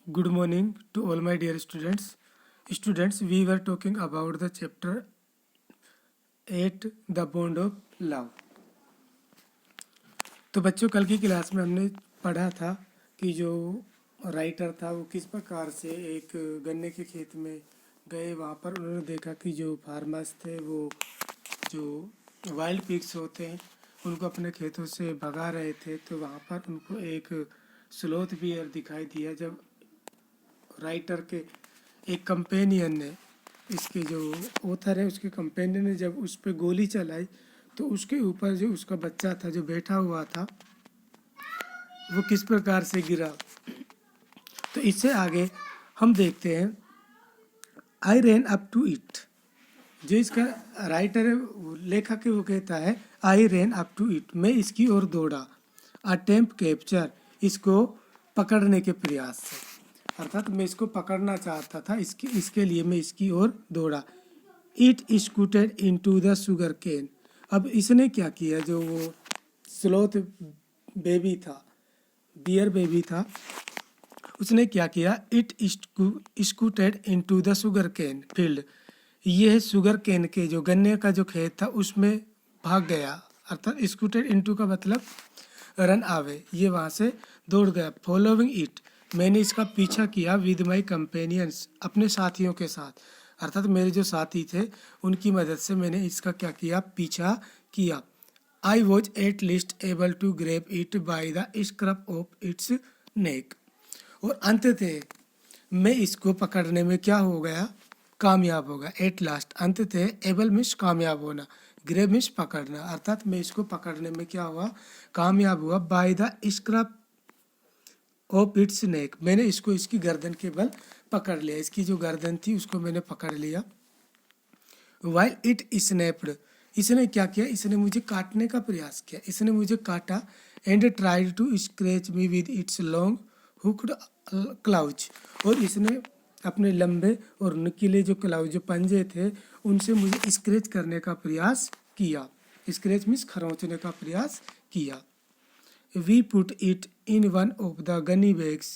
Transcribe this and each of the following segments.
Good morning to all my dear students. Students, we were talking about the chapter 8, The Bond of Love. तो बच्चों, कल की class में हमने पढ़ा था कि जो राइटर था वो किस प्रकार से एक गन्ने के खेत में गए। वहाँ पर उन्होंने देखा कि जो फार्मर्स थे वो जो वाइल्ड पिग्स होते हैं उनको अपने खेतों से भगा रहे थे। तो वहाँ पर उनको एक स्लोथ बियर दिखाई दिया। जब राइटर के एक कंपेनियन ने, इसके जो ऑथर है उसके कंपेनियन ने जब उस पर गोली चलाई तो उसके ऊपर जो उसका बच्चा था जो बैठा हुआ था वो किस प्रकार से गिरा। तो इससे आगे हम देखते हैं आई रेन अप टू इट। जो इसका राइटर है लेखक है वो कहता है आई रेन अप टू इट, मैं इसकी ओर दौड़ा। अटेम्प्ट कैप्चर, इसको पकड़ने के प्रयास से, अर्थात मैं इसको पकड़ना चाहता था, इसके लिए मैं इसकी ओर दौड़ा। It scooted into the sugar cane. अब इसने क्या किया, जो वो स्लोथ बेबी था, बियर बेबी था, उसने क्या किया, it scooted into the sugar cane field. यह शुगर केन के जो गन्ने का जो खेत था उसमें भाग गया। अर्थात स्कूटेड इनटू का मतलब रन अवे, ये वहाँ से दौड़ गया। फॉलोइंग इट, मैंने इसका पीछा किया। विद माई कंपेनियंस, अपने साथियों के साथ, अर्थात मेरे जो साथी थे उनकी मदद से मैंने इसका क्या किया, पीछा किया। I was at least able to grab it by the scrub of its neck. और अंततः मैं इसको पकड़ने में क्या हो गया, कामयाब हो गया। एट लास्ट, अंततः एबल मीन्स कामयाब होना, ग्रैब मीन्स पकड़ना, अर्थात मैं इसको पकड़ने में क्या हुआ, कामयाब हुआ। By the scrub of its neck, मैंने इसको इसकी गर्दन के बल पकड़ लिया। इसकी जो गर्दन थी उसको मैंने पकड़ लिया। वाइल इट स्नैप्ड, इसने क्या किया, इसने मुझे काटने का प्रयास किया, इसने मुझे काटा। And tried to scratch me with its long hooked claws, और इसने अपने लंबे और नुकीले जो क्लाउज, जो पंजे थे, उनसे मुझे स्क्रैच करने का प्रयास किया। स्क्रैच मीन्स खरोंचने का प्रयास किया। We put it in one of the gunny bags,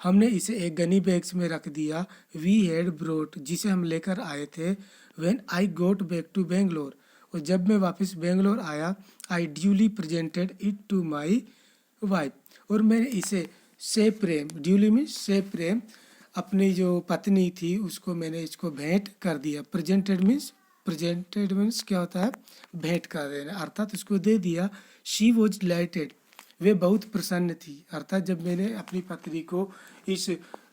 हमने इसे एक गनी बैग्स में रख दिया। वी हैड ब्रोट, जिसे हम लेकर आए थे। When I got back to Bangalore, और जब मैं वापस बेंगलोर आया, I duly presented it to my wife, और मैंने इसे से प्रेम, ड्यूली मीन्स से प्रेम, अपनी जो पत्नी थी उसको मैंने इसको भेंट कर दिया। प्रेजेंटेड मीन्स क्या होता है, भेंट कर देना, अर्थात उसको दे दिया। शी वॉज डिलाइटेड, वे बहुत प्रसन्न थी, अर्थात जब मैंने अपनी पत्नी को इस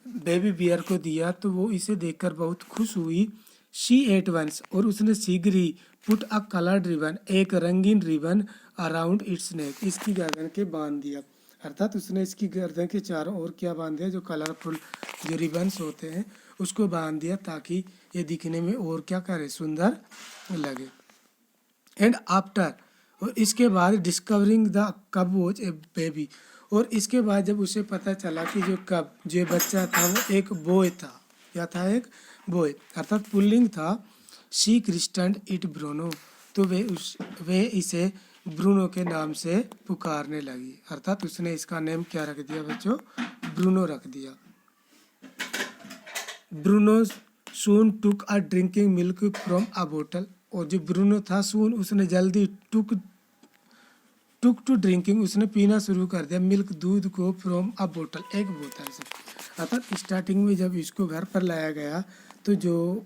बेबी बियर को दिया तो वो इसे देखकर बहुत खुश हुई। शी एट वंस, और उसने शीघ्र ही पुट अ कलर्ड रिबन, एक रंगीन रिबन अराउंड इट्स नेक, इसकी गर्दन के बांध दिया, अर्थात उसने इसकी गर्दन के चारों ओर क्या बांध दिया, जो कलरफुल जो रिबन्स होते हैं उसको बांध दिया, ताकि ये दिखने में और क्या करे, सुंदर लगे। एंड आफ्टर, और इसके बाद डिस्कवरिंग द कब वॉज ए बेबी, और इसके बाद जब उसे पता चला कि जो कब, जो बच्चा था वो एक बॉय था, क्या था, एक बॉय, अर्थात पुल्लिंग था। शी क्रिस्टन्ड इट ब्रूनो, तो वे इसे ब्रूनो के नाम से पुकारने लगी, अर्थात उसने इसका नेम क्या रख दिया बच्चों, ब्रूनो रख दिया। Bruno soon took a drinking milk from a बोतल, और जो ब्रूनो था सून, उसने जल्दी टुक टू ड्रिंकिंग, उसने पीना शुरू कर दिया, मिल्क, दूध को, फ्रॉम अ बोतल, एक बोतल से। अर्थात स्टार्टिंग में जब इसको घर पर लाया गया तो जो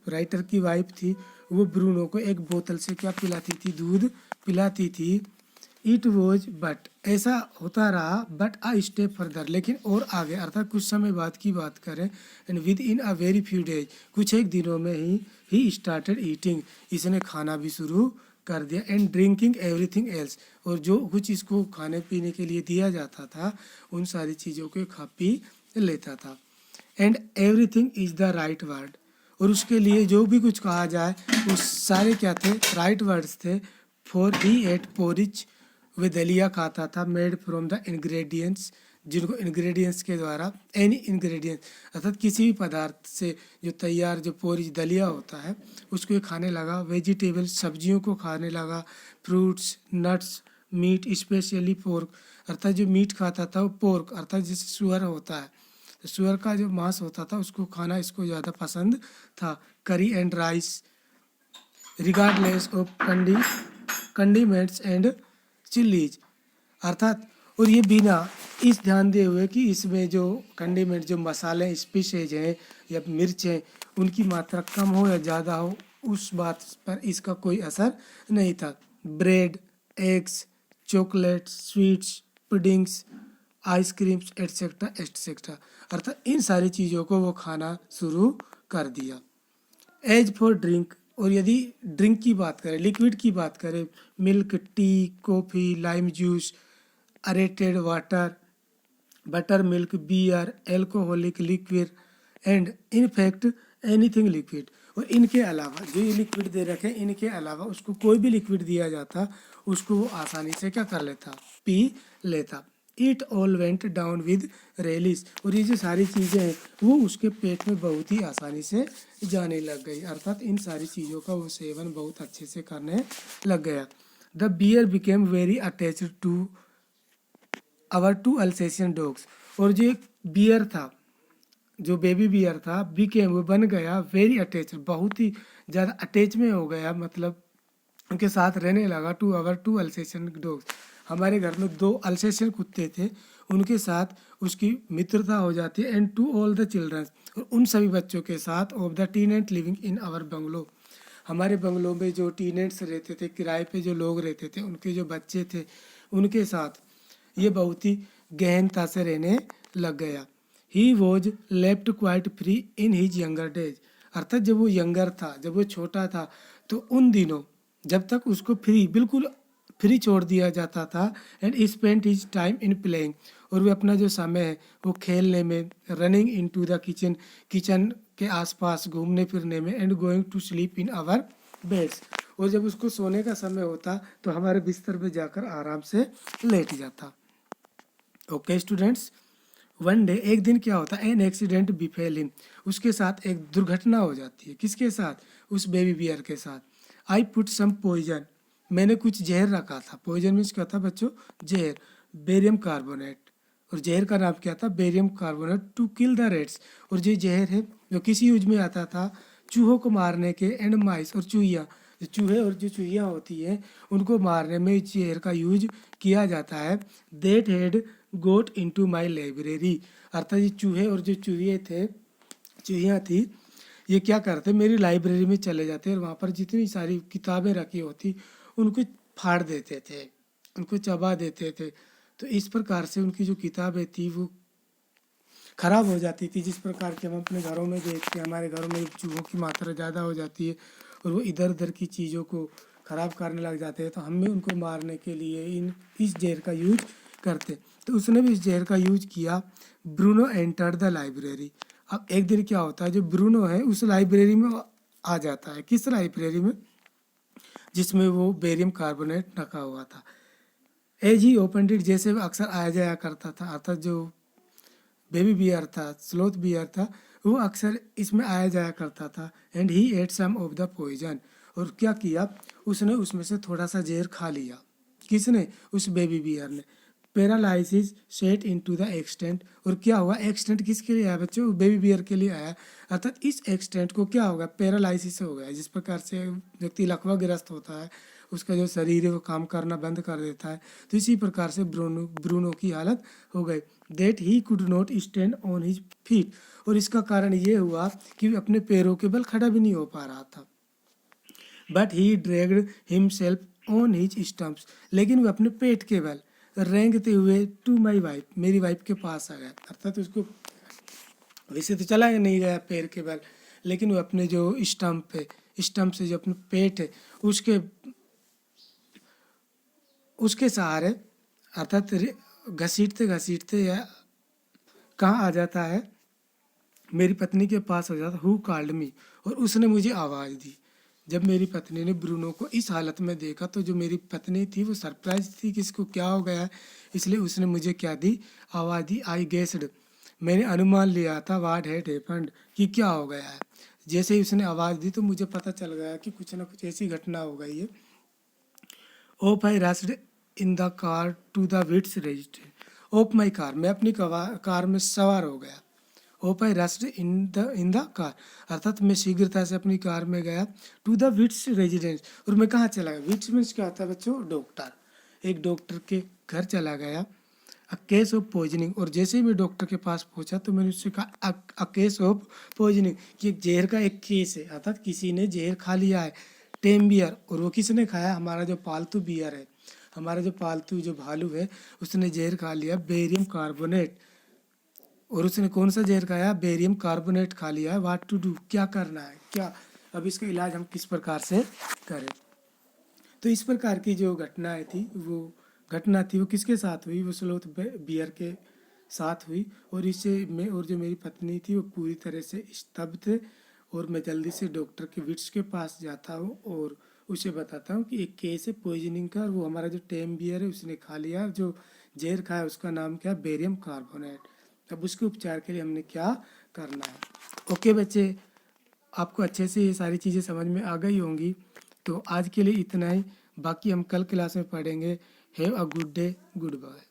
राइटर की वाइफ थी वो ब्रूनो को एक बोतल से क्या पिलाती थी, दूध पिलाती थी। इट वॉज बट, ऐसा होता रहा, बट अ स्टेप फर्दर, लेकिन और आगे, अर्थात कुछ समय बाद की बात करें। And with in a very few days, कुछ एक दिनों में ही स्टार्टेड ईटिंग, इसने खाना भी शुरू कर दिया। एंड ड्रिंकिंग एवरीथिंग एल्स, और जो कुछ इसको खाने पीने के लिए दिया जाता था उन सारी चीज़ों को खा पी लेता था। And everything is the right word, और उसके लिए जो भी कुछ कहा जाए वो सारे क्या थे, राइट वर्ड्स थे। फॉर ही एट पोरिच, वे दलिया खाता था। मेड फ्रॉम द इंग्रेडिएंट्स, जिनको इंग्रेडिएंट्स के द्वारा, एनी इंग्रेडिएंट्स, अर्थात किसी भी पदार्थ से जो तैयार जो पोरिज दलिया होता है उसको ये खाने लगा। वेजिटेबल, सब्जियों को खाने लगा। Fruits, nuts, meat, specially pork, अर्थात जो मीट खाता था वो पोर्क, अर्थात जैसे सुअर होता है तो सुअर का जो मांस होता था उसको खाना इसको ज़्यादा पसंद था। करी and rice regardless of condiments and chillies, अर्थात और ये बिना इस ध्यान दिए हुए कि इसमें जो कंडीमेंट जो मसाले स्पीसीज हैं या मिर्च हैं उनकी मात्रा कम हो या ज़्यादा हो, उस बात पर इसका कोई असर नहीं था। Bread, eggs, chocolate, sweets, puddings, ice creams etcetera etcetera, अर्थात इन सारी चीज़ों को वो खाना शुरू कर दिया। एज फॉर ड्रिंक, और यदि ड्रिंक की बात करें, लिक्विड की बात करें, milk, tea, coffee, lime juice, aerated water, butter milk, beer, alcoholic liquid and in fact anything liquid, और इनके अलावा जो ये लिक्विड दे रखे हैं इनके अलावा उसको कोई भी लिक्विड दिया जाता उसको वो आसानी से क्या कर लेता, पी लेता। It all went down with Ryle's, और ये जो सारी चीज़ें हैं वो उसके पेट में बहुत ही आसानी से जाने लग गई, अर्थात इन सारी चीज़ों का वो सेवन बहुत अच्छे से करने लग गया। The bear became very attached to our two Alsatian dogs, और जो एक बियर था, जो बेबी बियर था, बिकेम वो बन गया वेरी अटैच, बहुत ही ज़्यादा अटैच में हो गया, मतलब उनके साथ रहने लगा। To our two Alsatian dogs, हमारे घर में 2 अल्सेशियन कुत्ते थे, उनके साथ उसकी मित्रता हो जाती है। And to all the children, और उन सभी बच्चों के साथ of the tenant living in our bungalow, हमारे बंगलों में जो टीनेंट्स रहते थे, किराए पे जो लोग रहते थे, उनके जो बच्चे थे उनके साथ ये बहुत ही गहनता से रहने लग गया। He was left quite free in his younger days, अर्थात जब वो यंगर था, जब वो छोटा था, तो उन दिनों जब तक उसको बिल्कुल फ्री छोड़ दिया जाता था। And spent his time in playing, और वे अपना जो समय है वो खेलने में, running into the kitchen, kitchen के आसपास घूमने फिरने में, and going to sleep in our beds, और जब उसको सोने का समय होता तो हमारे बिस्तर पे जाकर आराम से लेट जाता। ओके स्टूडेंट्स, वन डे, एक दिन क्या होता है, एन एक्सीडेंट बिफेल हिम, उसके साथ एक दुर्घटना हो जाती है। किसके साथ, उस बेबी बियर के साथ। आई पुट सम पॉइजन, मैंने कुछ जहर रखा था। पॉइजन मीन्स क्या था बच्चों, जहर, बेरियम कार्बोनेट, और जहर का नाम क्या था, barium carbonate, to kill the rats, और जो जहर है जो किसी यूज में आता था चूहों को मारने के, एंड माइस, और चूहिया, जो चूहे और जो चूहिया होती है उनको मारने में जहर का यूज किया जाता है। That had got into my library, अर्थात ये चूहे और जो चूहिए थे, चूहिया थी, ये क्या करते, मेरी लाइब्रेरी में चले जाते और वहाँ पर जितनी सारी किताबें रखी होती उनको फाड़ देते थे, उनको चबा देते थे। तो इस प्रकार से उनकी जो किताबें थी वो खराब हो जाती थी। जिस प्रकार के हम अपने घरों में देखते हैं, हमारे घरों में चूहों की मात्रा ज़्यादा हो जाती है और वो इधर उधर की चीज़ों को खराब करने लग जाते हैं, तो हम भी उनको मारने के लिए इस जहर का यूज करते। तो उसने भी इस जहर का यूज किया। ब्रूनो एंटर द लाइब्रेरी, अब एक दिन क्या होता है, जो ब्रूनो है उस लाइब्रेरी में आ जाता है। किस लाइब्रेरी में, जिसमें वो बेरियम कार्बोनेट रखा हुआ था। एज ही ओपन इट, जैसे वो अक्सर आया जाया करता था, अर्थात जो बेबी बियर था, स्लोथ बियर था, वो अक्सर इसमें आया जाया करता था। And he ate some of the poison, और क्या किया, उसने उसमें से थोड़ा सा जहर खा लिया। किसने, उस बेबी बियर ने। Paralysis set into the extent, और क्या हुआ, एक्सटेंट किसके लिए आया बच्चों, बेबी बियर के लिए आया। अर्थात इस एक्सटेंट को क्या होगा, पैरालाइसिस हो गया। जिस प्रकार से व्यक्ति लकवाग्रस्त होता है, उसका जो शरीर है वो काम करना बंद कर देता है, तो इसी प्रकार से ब्रूनो की हालत हो गई। That he could not stand on his feet, और इसका कारण ये हुआ कि अपने पैरों के बल खड़ा भी नहीं हो पा रहा था। But he dragged himself on his stumps, लेकिन वो अपने पेट के बल रेंगते हुए टू माई वाइफ, मेरी वाइफ के पास आ गया। अर्थात उसको वैसे तो चला नहीं गया पैर के बल, लेकिन वो अपने जो स्टम्प से जो अपने पेट है उसके सहारे, अर्थात घसीटते घसीटते या कहाँ आ जाता है, मेरी पत्नी के पास हो जाता। हु कॉल्ड मी, और उसने मुझे आवाज़ दी। जब मेरी पत्नी ने ब्रूनो को इस हालत में देखा तो जो मेरी पत्नी थी वो सरप्राइज थी कि इसको क्या हो गया है, इसलिए उसने मुझे क्या दी, आवाज़ दी। आई गेस्ड, मैंने अनुमान लिया था, व्हाट हैड हैपेंड, कि क्या हो गया है। जैसे ही उसने आवाज़ दी तो मुझे पता चल गया कि कुछ ना कुछ ऐसी घटना हो गई है। Up I rushed in the car to the wits register, up my car, मैं अपनी कार में सवार हो गया। Up I rushed in the car, अर्थात मैं शीघ्रता से अपनी कार में गया टू द विट्स रेजिडेंस। और मैं कहाँ चला गया? विट्स मीन्स क्या होता है बच्चों? डॉक्टर। एक डॉक्टर के घर चला गया। अ केस ऑफ पॉइजनिंग, और जैसे ही मैं डॉक्टर के पास पहुंचा तो मैंने उससे कहा अ केस ऑफ पॉइजनिंग, कि एक जहर का एक केस है, अर्थात किसी ने जहर खा लिया है। टेम बियर, और वो किसने खाया? हमारा जो पालतू बियर है, हमारा जो पालतू जो भालू है, उसने जहर खा लिया बेरियम कार्बोनेट। और उसने कौन सा जहर खाया? बेरियम कार्बोनेट खा लिया है। व्हाट टू डू, क्या करना है, क्या अब इसका इलाज हम किस प्रकार से करें? तो इस प्रकार की जो घटना थी वो किसके साथ हुई? वो स्लोथ बियर के साथ हुई। और इससे मैं और जो मेरी पत्नी थी वो पूरी तरह से स्तब्ध थे। और मैं जल्दी से डॉक्टर के विट्स के पास जाता हूँ और उसे बताता हूँ कि एक केस है पॉइजनिंग का, और वो हमारा जो टेम बियर है उसने खा लिया। जो जहर खाया उसका नाम क्या? Barium carbonate. अब उसके उपचार के लिए हमने क्या करना है? ओके बच्चे, आपको अच्छे से ये सारी चीज़ें समझ में आ गई होंगी। तो आज के लिए इतना ही, बाकी हम कल क्लास में पढ़ेंगे। Have a good day, good bye.